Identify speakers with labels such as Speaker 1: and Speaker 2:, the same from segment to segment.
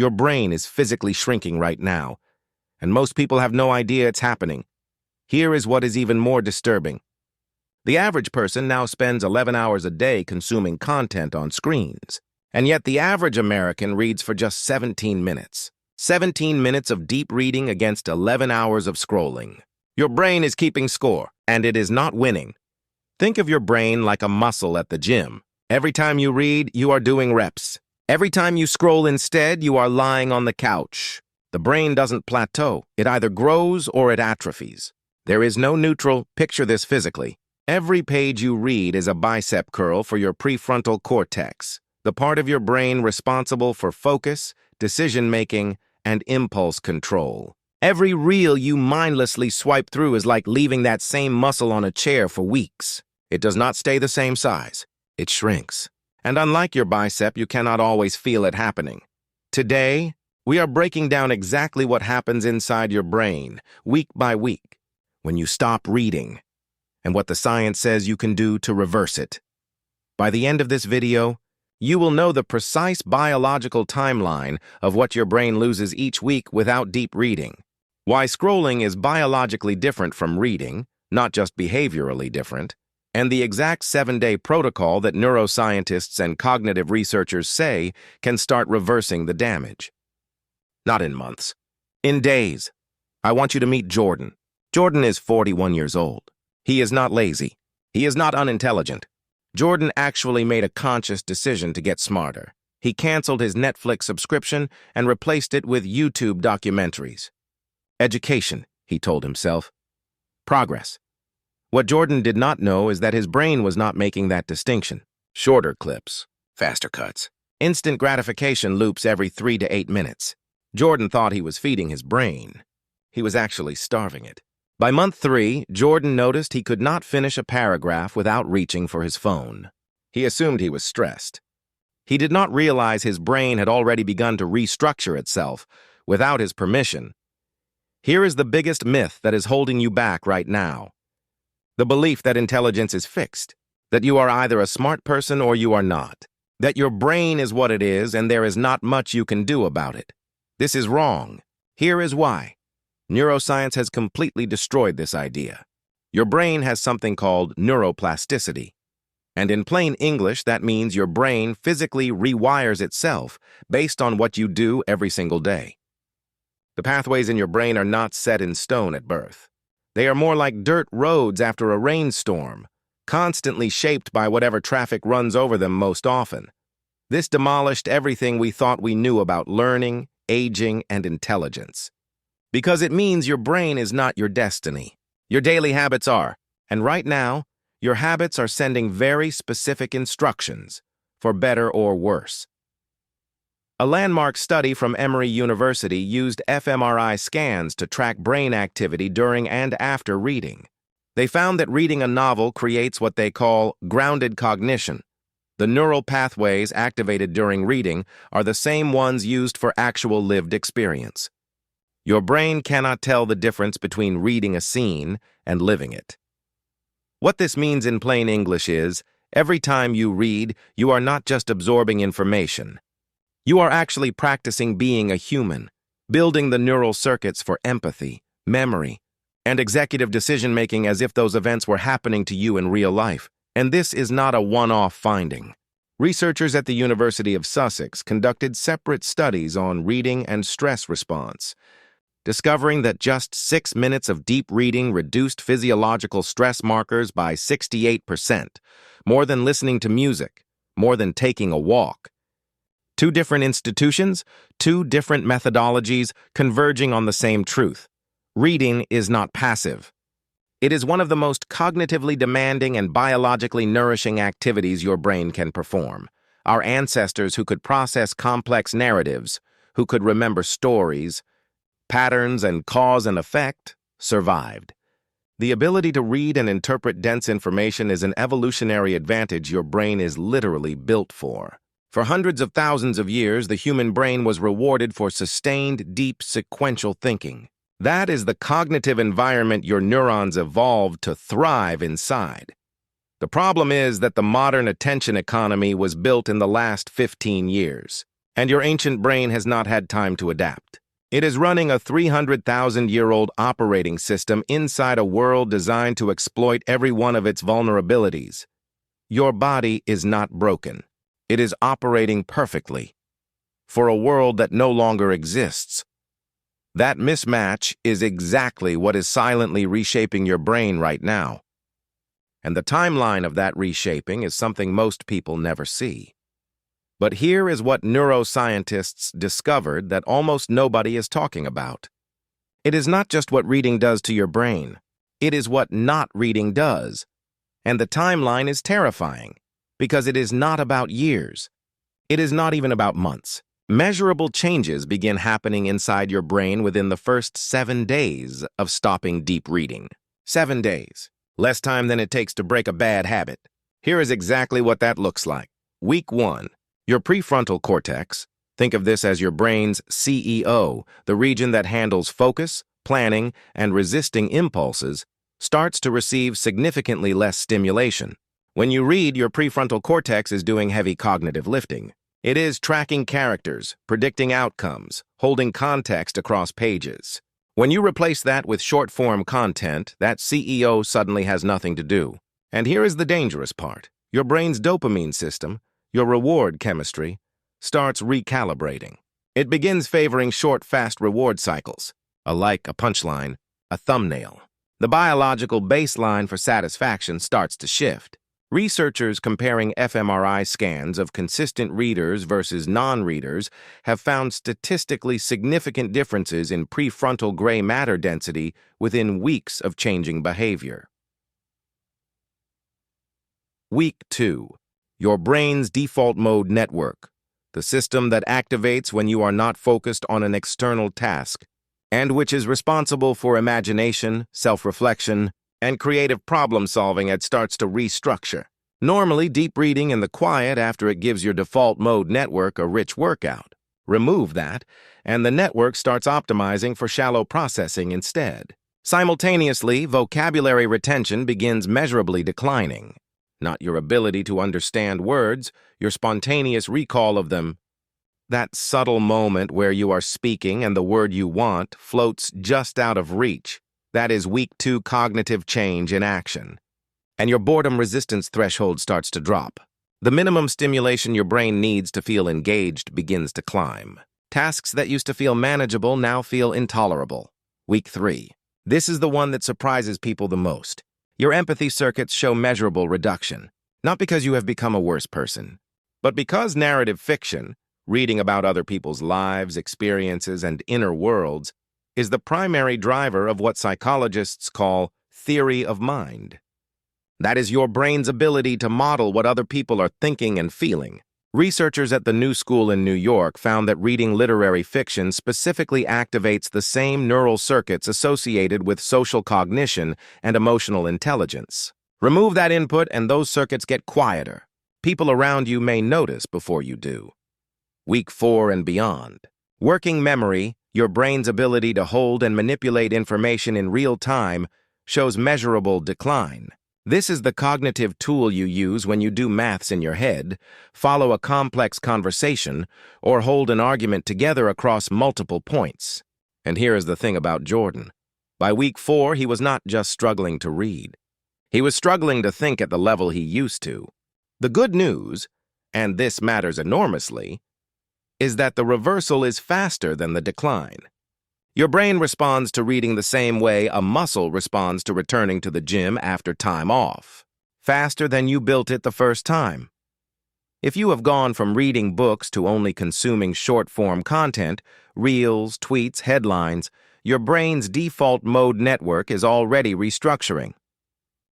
Speaker 1: Your brain is physically shrinking right now, and most people have no idea it's happening. Here is what is even more disturbing. The average person now spends 11 hours a day consuming content on screens, and yet the average American reads for just 17 minutes. 17 minutes of deep reading against 11 hours of scrolling. Your brain is keeping score, and it is not winning. Think of your brain like a muscle at the gym. Every time you read, you are doing reps. Every time you scroll instead, you are lying on the couch. The brain doesn't plateau. It either grows or it atrophies. There is no neutral. Picture this physically. Every page you read is a bicep curl for your prefrontal cortex, the part of your brain responsible for focus, decision-making, and impulse control. Every reel you mindlessly swipe through is like leaving that same muscle on a chair for weeks. It does not stay the same size. It shrinks. And unlike your bicep, you cannot always feel it happening. Today, we are breaking down exactly what happens inside your brain, week by week, when you stop reading, and what the science says you can do to reverse it. By the end of this video, you will know the precise biological timeline of what your brain loses each week without deep reading, why scrolling is biologically different from reading, not just behaviorally different, and the exact 7-day protocol that neuroscientists and cognitive researchers say can start reversing the damage. Not in months, in days. I want you to meet Jordan. Jordan is 41 years old. He is not lazy. He is not unintelligent. Jordan actually made a conscious decision to get smarter. He canceled his Netflix subscription and replaced it with YouTube documentaries. Education, he told himself. Progress. What Jordan did not know is that his brain was not making that distinction. Shorter clips, faster cuts, instant gratification loops every 3 to 8 minutes. Jordan thought he was feeding his brain. He was actually starving it. By month 3, Jordan noticed he could not finish a paragraph without reaching for his phone. He assumed he was stressed. He did not realize his brain had already begun to restructure itself without his permission. Here is the biggest myth that is holding you back right now. The belief that intelligence is fixed, that you are either a smart person or you are not, that your brain is what it is and there is not much you can do about it. This is wrong. Here is why. Neuroscience has completely destroyed this idea. Your brain has something called neuroplasticity. And in plain English, that means your brain physically rewires itself based on what you do every single day. The pathways in your brain are not set in stone at birth. They are more like dirt roads after a rainstorm, constantly shaped by whatever traffic runs over them most often. This demolished everything we thought we knew about learning, aging, and intelligence. Because it means your brain is not your destiny. Your daily habits are, and right now, your habits are sending very specific instructions, for better or worse. A landmark study from Emory University used fMRI scans to track brain activity during and after reading. They found that reading a novel creates what they call grounded cognition. The neural pathways activated during reading are the same ones used for actual lived experience. Your brain cannot tell the difference between reading a scene and living it. What this means in plain English is, every time you read, you are not just absorbing information. You are actually practicing being a human, building the neural circuits for empathy, memory, and executive decision-making as if those events were happening to you in real life. And this is not a one-off finding. Researchers at the University of Sussex conducted separate studies on reading and stress response, discovering that just 6 minutes of deep reading reduced physiological stress markers by 68%, more than listening to music, more than taking a walk. 2 different institutions, 2 different methodologies converging on the same truth. Reading is not passive. It is one of the most cognitively demanding and biologically nourishing activities your brain can perform. Our ancestors who could process complex narratives, who could remember stories, patterns, and cause and effect, survived. The ability to read and interpret dense information is an evolutionary advantage your brain is literally built for. For hundreds of thousands of years, the human brain was rewarded for sustained, deep, sequential thinking. That is the cognitive environment your neurons evolved to thrive inside. The problem is that the modern attention economy was built in the last 15 years. and your ancient brain has not had time to adapt. It is running a 300,000-year-old operating system inside a world designed to exploit every one of its vulnerabilities. Your body is not broken. It is operating perfectly for a world that no longer exists. That mismatch is exactly what is silently reshaping your brain right now. And the timeline of that reshaping is something most people never see. But here is what neuroscientists discovered that almost nobody is talking about. It is not just what reading does to your brain. It is what not reading does. And the timeline is terrifying, because it is not about years. It is not even about months. Measurable changes begin happening inside your brain within the first 7 days of stopping deep reading. 7 days. Less time than it takes to break a bad habit. Here is exactly what that looks like. Week 1. Your prefrontal cortex, think of this as your brain's CEO, the region that handles focus, planning, and resisting impulses, starts to receive significantly less stimulation. When you read, your prefrontal cortex is doing heavy cognitive lifting. It is tracking characters, predicting outcomes, holding context across pages. When you replace that with short-form content, that CEO suddenly has nothing to do. And here is the dangerous part. Your brain's dopamine system, your reward chemistry, starts recalibrating. It begins favoring short, fast reward cycles, a like, a punchline, a thumbnail. The biological baseline for satisfaction starts to shift. Researchers comparing fMRI scans of consistent readers versus non-readers have found statistically significant differences in prefrontal gray matter density within weeks of changing behavior. Week 2. Your brain's default mode network, the system that activates when you are not focused on an external task, and which is responsible for imagination, self-reflection, and creative problem-solving, it starts to restructure. Normally, deep reading in the quiet after it gives your default mode network a rich workout. Remove that, and the network starts optimizing for shallow processing instead. Simultaneously, vocabulary retention begins measurably declining. Not your ability to understand words, your spontaneous recall of them. That subtle moment where you are speaking and the word you want floats just out of reach. That is week 2 cognitive change in action. And your boredom resistance threshold starts to drop. The minimum stimulation your brain needs to feel engaged begins to climb. Tasks that used to feel manageable now feel intolerable. Week 3. This is the one that surprises people the most. Your empathy circuits show measurable reduction, not because you have become a worse person, but because narrative fiction, reading about other people's lives, experiences, and inner worlds, is the primary driver of what psychologists call theory of mind. That is your brain's ability to model what other people are thinking and feeling. Researchers at the New School in New York found that reading literary fiction specifically activates the same neural circuits associated with social cognition and emotional intelligence. Remove that input and those circuits get quieter. People around you may notice before you do. Week 4 and beyond. Working memory, your brain's ability to hold and manipulate information in real time, shows measurable decline. This is the cognitive tool you use when you do maths in your head, follow a complex conversation, or hold an argument together across multiple points. And here is the thing about Jordan. By week 4, he was not just struggling to read. He was struggling to think at the level he used to. The good news, and this matters enormously, is that the reversal is faster than the decline. Your brain responds to reading the same way a muscle responds to returning to the gym after time off, faster than you built it the first time. If you have gone from reading books to only consuming short-form content, reels, tweets, headlines, your brain's default mode network is already restructuring.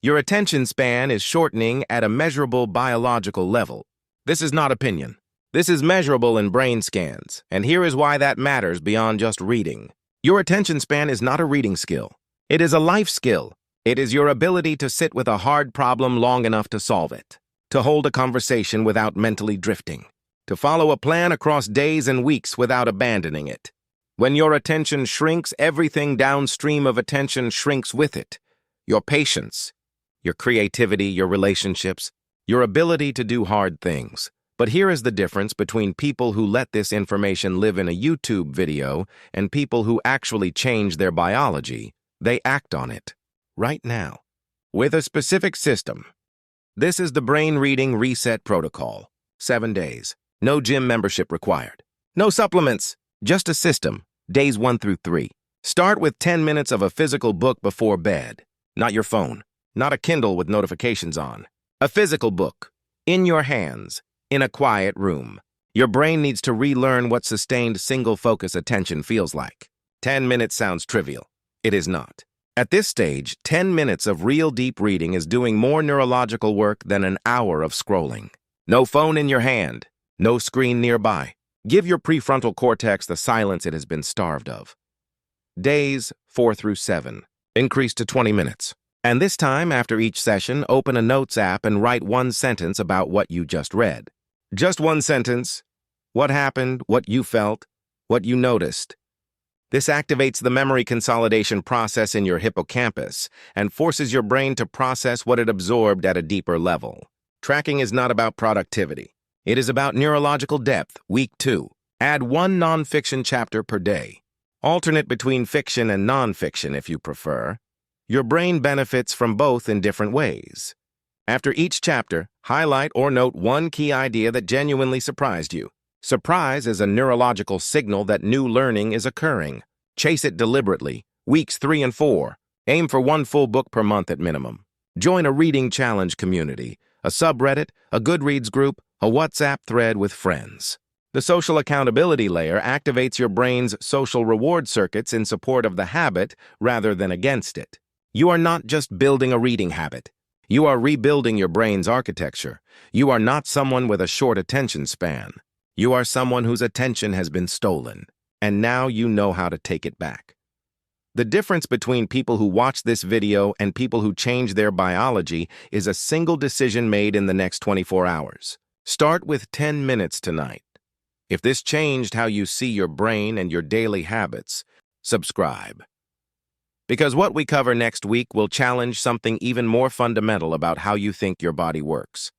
Speaker 1: Your attention span is shortening at a measurable biological level. This is not opinion. This is measurable in brain scans, and here is why that matters beyond just reading. Your attention span is not a reading skill. It is a life skill. It is your ability to sit with a hard problem long enough to solve it, to hold a conversation without mentally drifting, to follow a plan across days and weeks without abandoning it. When your attention shrinks, everything downstream of attention shrinks with it. Your patience, your creativity, your relationships, your ability to do hard things. But here is the difference between people who let this information live in a YouTube video and people who actually change their biology. They act on it right now with a specific system. This is the brain reading reset protocol. 7 days. No gym membership required. No supplements. Just a system. Days 1 through 3. Start with 10 minutes of a physical book before bed. Not your phone. Not a Kindle with notifications on. A physical book. In your hands. In a quiet room. Your brain needs to relearn what sustained single-focus attention feels like. 10 minutes sounds trivial. It is not. At this stage, 10 minutes of real deep reading is doing more neurological work than an hour of scrolling. No phone in your hand. No screen nearby. Give your prefrontal cortex the silence it has been starved of. Days 4 through 7. Increase to 20 minutes. And this time, after each session, open a notes app and write one sentence about what you just read. Just one sentence. What happened, what you felt, what you noticed. This activates the memory consolidation process in your hippocampus and forces your brain to process what it absorbed at a deeper level. Tracking is not about productivity. It is about neurological depth. Week 2. Add one nonfiction chapter per day. Alternate between fiction and nonfiction if you prefer. Your brain benefits from both in different ways. After each chapter, highlight or note one key idea that genuinely surprised you. Surprise is a neurological signal that new learning is occurring. Chase it deliberately. Weeks 3 and 4. Aim for one full book per month at minimum. Join a reading challenge community, a subreddit, a Goodreads group, a WhatsApp thread with friends. The social accountability layer activates your brain's social reward circuits in support of the habit rather than against it. You are not just building a reading habit. You are rebuilding your brain's architecture. You are not someone with a short attention span. You are someone whose attention has been stolen, and now you know how to take it back. The difference between people who watch this video and people who change their biology is a single decision made in the next 24 hours. Start with 10 minutes tonight. If this changed how you see your brain and your daily habits, subscribe. Because what we cover next week will challenge something even more fundamental about how you think your body works.